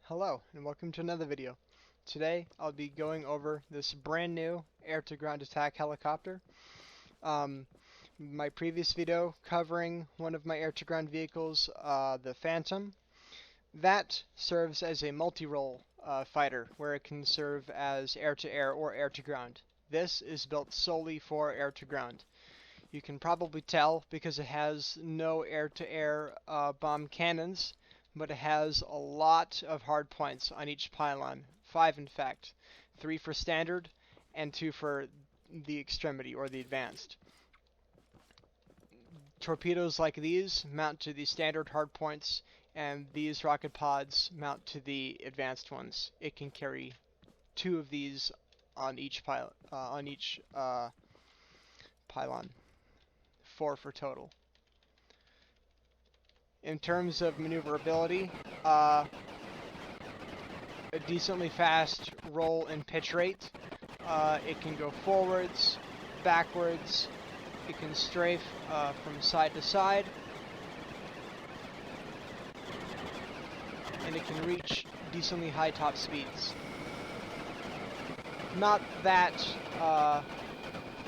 Hello and welcome to another video. Today I'll be going over this brand new air-to-ground attack helicopter. My previous video covering one of my air-to-ground vehicles, the Phantom, that serves as a multi-role fighter where it can serve as air-to-air or air-to-ground. This is built solely for air-to-ground. You can probably tell because it has no air-to-air bomb cannons, but it has a lot of hard points on each pylon. 5 in fact. 3 for standard and 2 for the extremity or the advanced. Torpedoes like these mount to the standard hard points, and these rocket pods mount to the advanced ones. It can carry 2 of these on each pylon. 4 for total. In terms of maneuverability, a decently fast roll and pitch rate. It can go forwards, backwards, it can strafe from side to side, and it can reach decently high top speeds. Not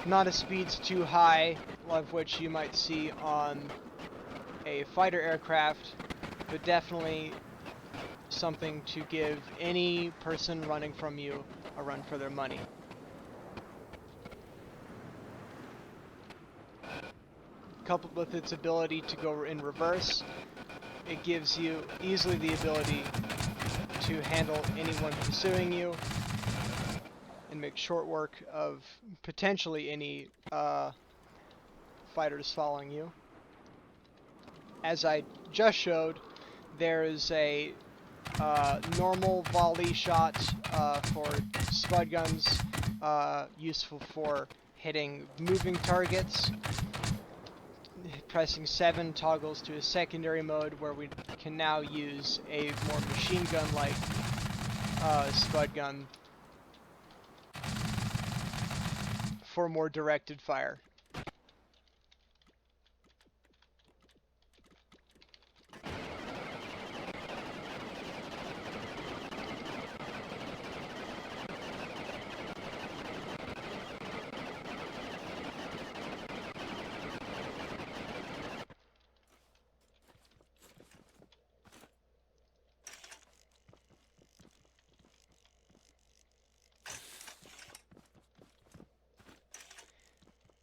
a speeds too high, of which you might see on a fighter aircraft, but definitely something to give any person running from you a run for their money. Coupled with its ability to go in reverse, it gives you easily the ability to handle anyone pursuing you and make short work of potentially any fighters following you. As I just showed, there is a normal volley shot for spud guns, useful for hitting moving targets. Pressing 7 toggles to a secondary mode where we can now use a more machine gun-like spud gun for more directed fire.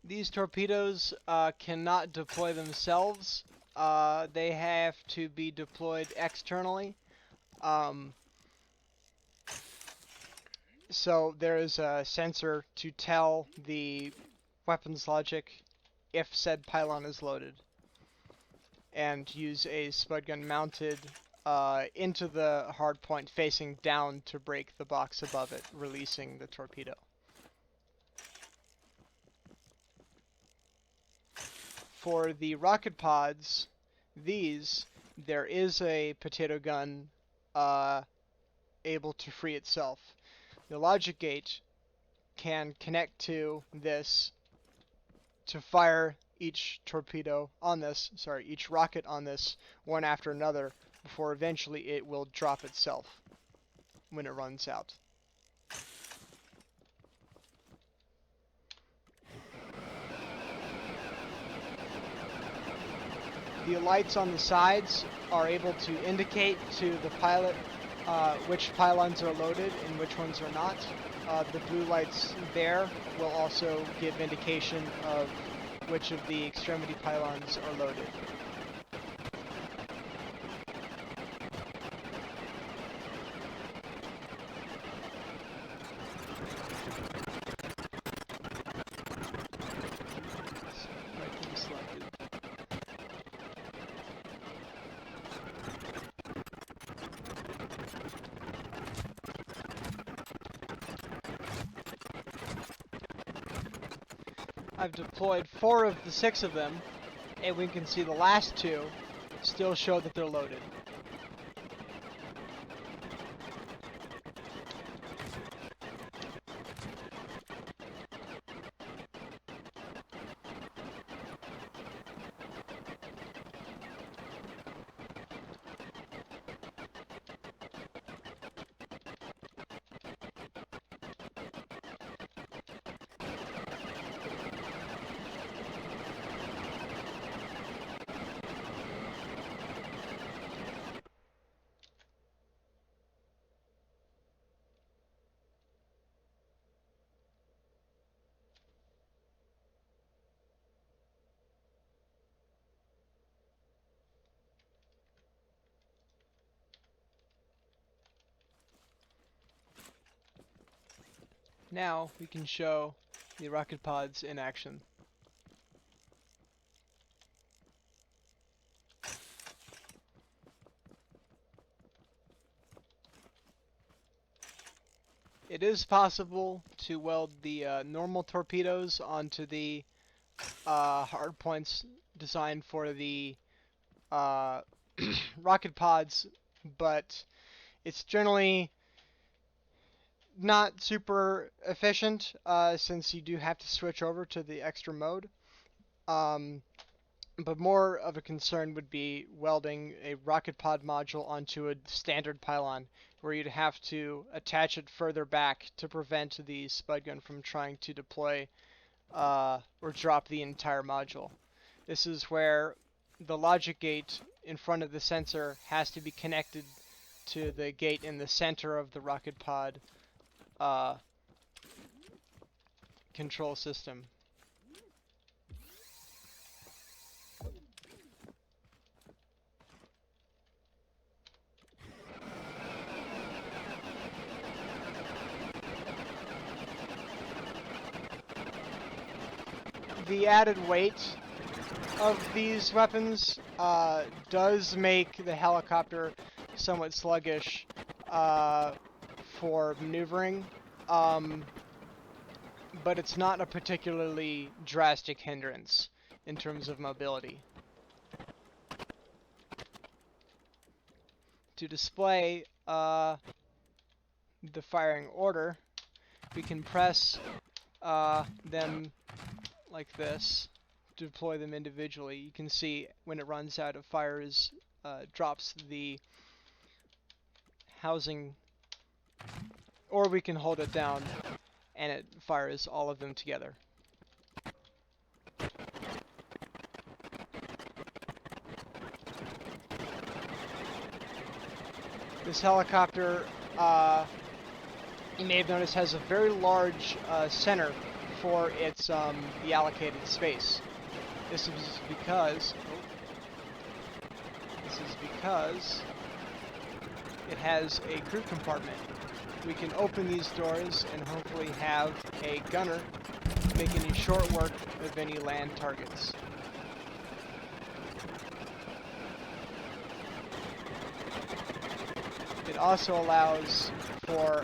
These torpedoes cannot deploy themselves. They have to be deployed externally. So there is a sensor to tell the weapons logic if said pylon is loaded, and use a spud gun mounted into the hard point facing down to break the box above it, releasing the torpedo. For the rocket pods, there is a potato gun able to free itself. The logic gate can connect to this to fire each each rocket on this one after another before eventually it will drop itself when it runs out. The lights on the sides are able to indicate to the pilot which pylons are loaded and which ones are not. The blue lights there will also give indication of which of the extremity pylons are loaded. I've deployed 4 of the 6 of them, and we can see the last 2 still show that they're loaded. Now we can show the rocket pods in action. It is possible to weld the normal torpedoes onto the hard points designed for the uh, rocket pods, but it's generally not super efficient since you do have to switch over to the extra mode. But more of a concern would be welding a rocket pod module onto a standard pylon, where you'd have to attach it further back to prevent the spud gun from trying to deploy or drop the entire module. This is where the logic gate in front of the sensor has to be connected to the gate in the center of the rocket pod control system. The added weight of these weapons does make the helicopter somewhat sluggish for maneuvering, but it's not a particularly drastic hindrance in terms of mobility. To display the firing order, we can press them like this to deploy them individually. You can see when it runs out of fires, drops the housing, or we can hold it down and it fires all of them together. This helicopter, you may have noticed, has a very large center for its the allocated space. This is because it has a crew compartment. We can open these doors and hopefully have a gunner making short work of any land targets. It also allows for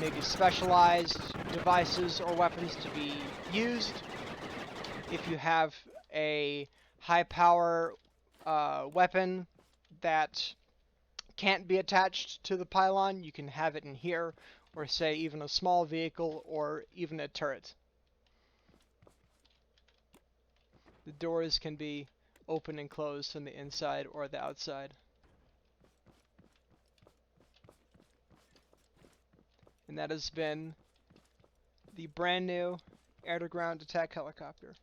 maybe specialized devices or weapons to be used. If you have a high power weapon that can't be attached to the pylon, you can have it in here, or say even a small vehicle or even a turret. The doors can be open and closed from the inside or the outside. And that has been the brand new air-to-ground attack helicopter.